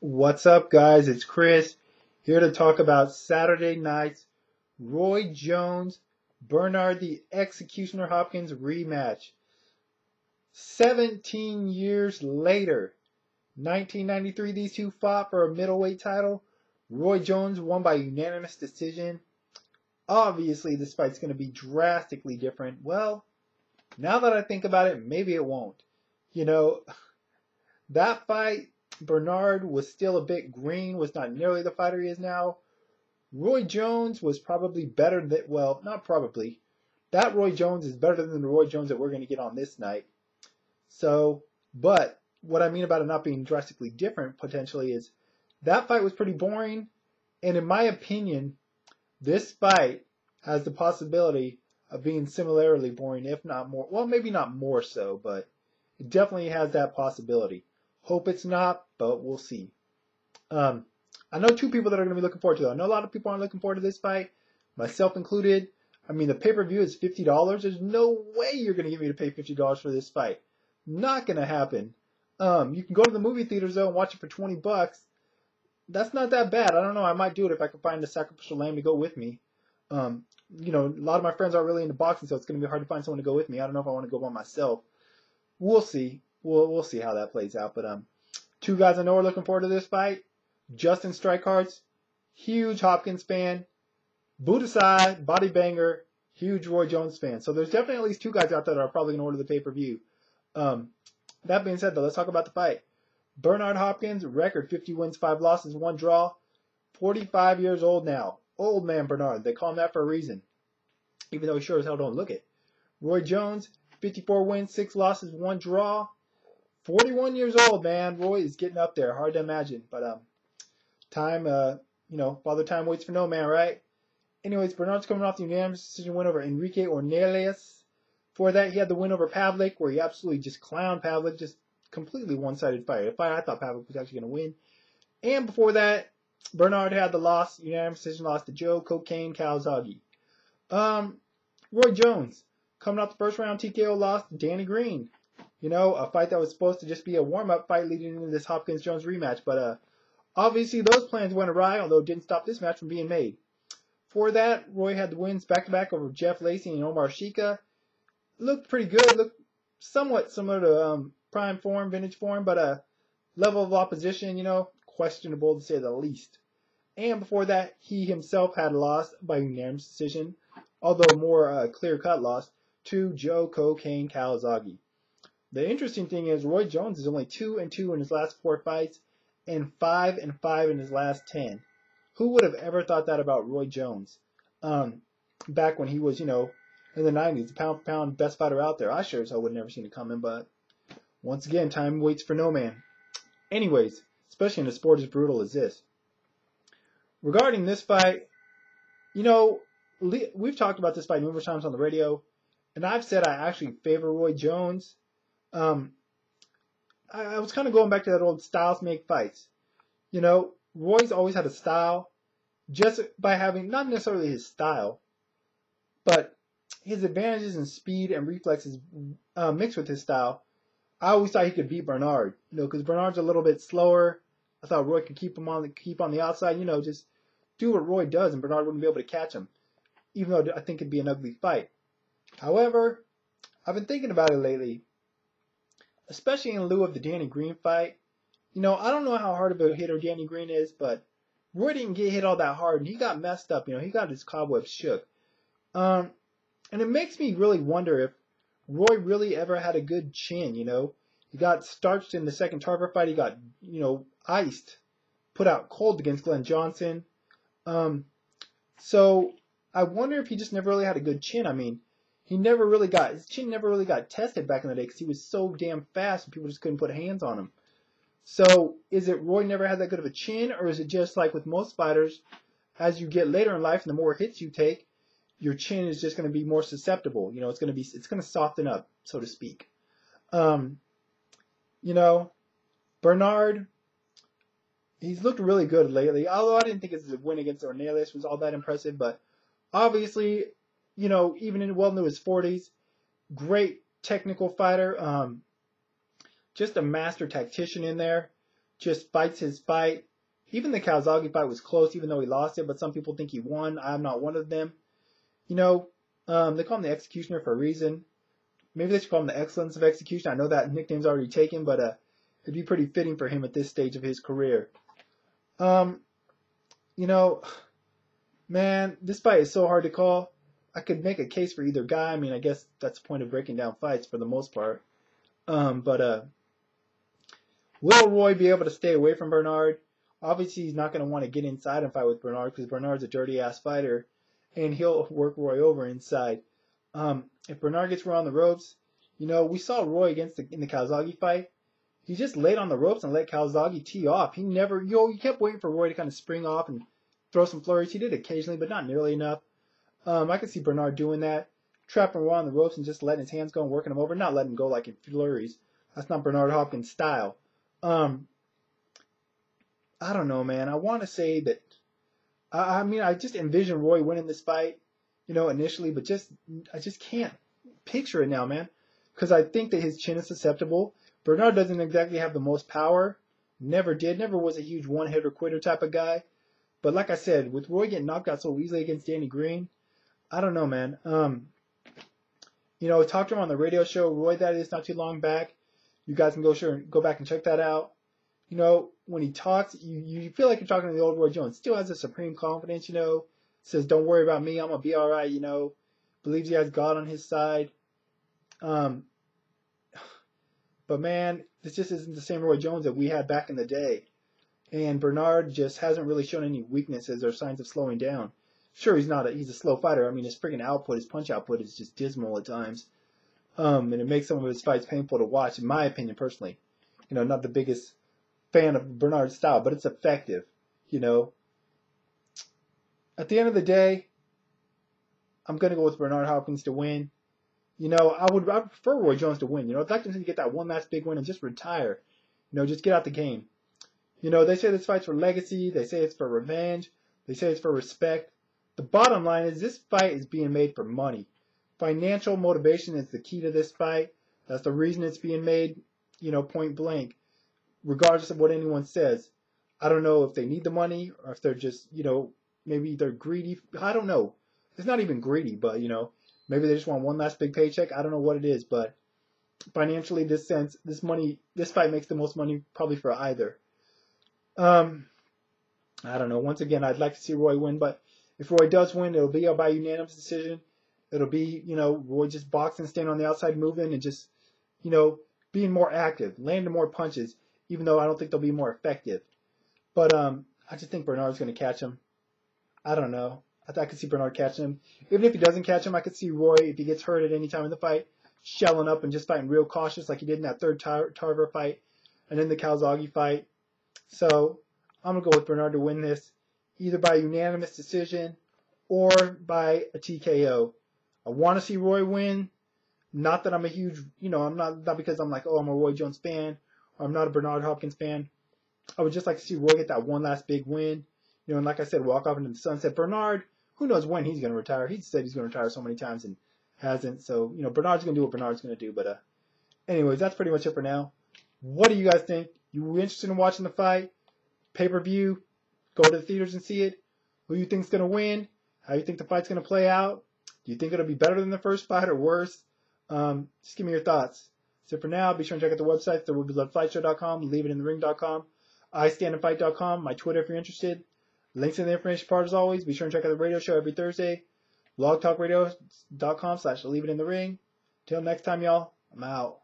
What's up, guys? It's Chris here to talk about Saturday night's Roy Jones, Bernard the Executioner Hopkins rematch. 17 years later, 1993, these two fought for a middleweight title. Roy Jones won by unanimous decision. Obviously, this fight's going to be drastically different. Well, now that I think about it, maybe it won't. That fight, Bernard was still a bit green, was not nearly the fighter he is now. Roy Jones was probably better than, well, not probably. That Roy Jones is better than the Roy Jones that we're going to get on this night. But what I mean about it not being drastically different potentially is that fight was pretty boring. And in my opinion, this fight has the possibility of being similarly boring, if not more. Well, maybe not more so, but it definitely has that possibility. Hope it's not, but we'll see. I know two people that are going to be looking forward to it. I know a lot of people aren't looking forward to this fight, myself included. I mean, the pay-per-view is $50. There's no way you're going to get me to pay $50 for this fight. Not going to happen. You can go to the movie theaters, though, and watch it for $20. That's not that bad. I don't know. I might do it if I can find a sacrificial lamb to go with me. A lot of my friends aren't really into boxing, so it's going to be hard to find someone to go with me. I don't know if I want to go by myself. We'll see. We'll see how that plays out. But two guys I know are looking forward to this fight. Justin Strikehart's huge Hopkins fan. Budasai, body banger, huge Roy Jones fan. So there's definitely at least two guys out there that are probably going to order the pay-per-view. That being said, though, let's talk about the fight. Bernard Hopkins, record 50 wins, 5 losses, 1 draw. 45 years old now. Old man Bernard. They call him that for a reason. Even though he sure as hell don't look it. Roy Jones, 54 wins, 6 losses, 1 draw. 41 years old, man. Roy is getting up there. Hard to imagine. But time, father time waits for no man, right? Anyways, Bernard's coming off the unanimous decision win over Enrique Ornelas. Before that, he had the win over Pavlik, where he absolutely just clowned Pavlik. Just completely one-sided fight. A fight I thought Pavlik was actually going to win. And before that, Bernard had the loss, unanimous decision loss to Joe Cocaine Calzaghe. Roy Jones, coming off the first round TKO loss to Danny Green. A fight that was supposed to just be a warm-up fight leading into this Hopkins-Jones rematch. But obviously those plans went awry, although it didn't stop this match from being made. For that, Roy had the wins back-to-back over Jeff Lacey and Omar Shika. Looked pretty good. Looked somewhat similar to prime form, vintage form, but level of opposition, questionable to say the least. And before that, he himself had lost by unanimous decision, although more clear-cut loss, to Joe Cocaine Calzaghe. The interesting thing is Roy Jones is only 2-2 in his last 4 fights and 5-5 in his last 10. Who would have ever thought that about Roy Jones? Back when he was, in the 90s, the pound-for-pound best fighter out there. I sure as hell would have never seen it coming, but once again, time waits for no man. Anyways, especially in a sport as brutal as this. Regarding this fight, we've talked about this fight numerous times on the radio, and I've said I actually favor Roy Jones. I was kind of going back to that old styles make fights. Roy's always had a style, just by having, not necessarily his style, but his advantages in speed and reflexes mixed with his style. I always thought he could beat Bernard, because Bernard's a little bit slower. I thought Roy could keep on the outside, just do what Roy does, and Bernard wouldn't be able to catch him, even though I think it'd be an ugly fight. However, I've been thinking about it lately, especially in lieu of the Danny Green fight. I don't know how hard of a hitter Danny Green is, but Roy didn't get hit all that hard, and he got messed up. He got his cobwebs shook. And it makes me really wonder if Roy really ever had a good chin, He got starched in the second Tarver fight. He got, iced, put out cold against Glenn Johnson. So I wonder if he just never really had a good chin. I mean, his chin never really got tested back in the day because he was so damn fast and people just couldn't put hands on him. So is it Roy never had that good of a chin, or is it just like with most fighters, as you get later in life and the more hits you take, your chin is just going to be more susceptible. It's going to soften up, so to speak. Bernard, he's looked really good lately. Although I didn't think his win against Ornelas was all that impressive, but obviously, even well into his 40s, great technical fighter. Just a master tactician in there. just fights his fight. Even the Calzaghe fight was close, even though he lost it, but some people think he won. I'm not one of them. You know, they call him the Executioner for a reason. Maybe they should call him the Excellence of Execution. I know that nickname's already taken, but it'd be pretty fitting for him at this stage of his career. You know, man, this fight is so hard to call. I could make a case for either guy. I mean, I guess that's the point of breaking down fights for the most part. But will Roy be able to stay away from Bernard? Obviously, he's not going to want to get inside and fight with Bernard because Bernard's a dirty-ass fighter, and he'll work Roy over inside. If Bernard gets Roy on the ropes, you know, we saw Roy in the Calzaghe fight. He just laid on the ropes and let Calzaghe tee off. He never, he kept waiting for Roy to kind of spring off and throw some flurries. He did occasionally, but not nearly enough. I could see Bernard doing that, trapping Roy on the ropes and just letting his hands go and working him over, not letting him go like in flurries. That's not Bernard Hopkins' style. I don't know, man. I want to say that, I mean, I just envision Roy winning this fight, you know, initially, but I just can't picture it now, man, because I think that his chin is susceptible. Bernard doesn't exactly have the most power. Never did. Never was a huge one-hitter quitter type of guy. But like I said, with Roy getting knocked out so easily against Danny Green, I don't know, man. You know, I talked to him on the radio show, Roy that is, not too long back. You guys can go back and check that out. You know, when he talks, you feel like you're talking to the old Roy Jones. Still has a supreme confidence, you know. Says, don't worry about me, I'm going to be all right, you know. Believes he has God on his side. But, man, this just isn't the same Roy Jones that we had back in the day. And Bernard just hasn't really shown any weaknesses or signs of slowing down. Sure, he's a slow fighter. I mean, his freaking output, his punch output is just dismal at times. And it makes some of his fights painful to watch, in my opinion, personally. You know, not the biggest fan of Bernard's style, but it's effective, you know. At the end of the day, I'm going to go with Bernard Hopkins to win. You know, I prefer Roy Jones to win. You know, I'd like him to get that one last big win and just retire. You know, just get out the game. You know, they say this fight's for legacy. They say it's for revenge. They say it's for respect. The bottom line is this fight is being made for money. Financial motivation is the key to this fight. That's the reason it's being made, you know, point blank, regardless of what anyone says. I don't know if they need the money or if they're just, you know, maybe they're greedy. I don't know. It's not even greedy, but, you know, maybe they just want one last big paycheck. I don't know what it is, but financially, this fight makes the most money probably for either. I don't know. Once again, I'd like to see Roy win, but if Roy does win, it'll be by unanimous decision. It'll be, you know, Roy just boxing, staying on the outside, moving, and just, you know, being more active, landing more punches, even though I don't think they'll be more effective. But I just think Bernard's going to catch him. I don't know. I could see Bernard catching him. Even if he doesn't catch him, I could see Roy, if he gets hurt at any time in the fight, shelling up and just fighting real cautious like he did in that third Tarver fight and then the Calzaghe fight. So I'm going to go with Bernard to win this, either by unanimous decision or by a TKO. I want to see Roy win. Not that I'm a huge, you know, I'm not because I'm like, oh, I'm a Roy Jones fan, or I'm not a Bernard Hopkins fan. I would just like to see Roy get that one last big win. You know, and like I said, walk off into the sunset. Bernard, who knows when he's going to retire. He said he's going to retire so many times and hasn't. So, you know, Bernard's going to do what Bernard's going to do. But anyways, that's pretty much it for now. What do you guys think? You interested in watching the fight? Pay-per-view? Go to the theaters and see it? Who you think's going to win? How you think the fight's going to play out? Do you think it'll be better than the first fight or worse? Just give me your thoughts. So for now, be sure and check out the website, therubybloodshow.com, leaveitinthering.com, istandandfight.com, my Twitter if you're interested. Links in the information part as always. Be sure and check out the radio show every Thursday, blogtalkradio.com/leaveitinthering. Till next time, y'all, I'm out.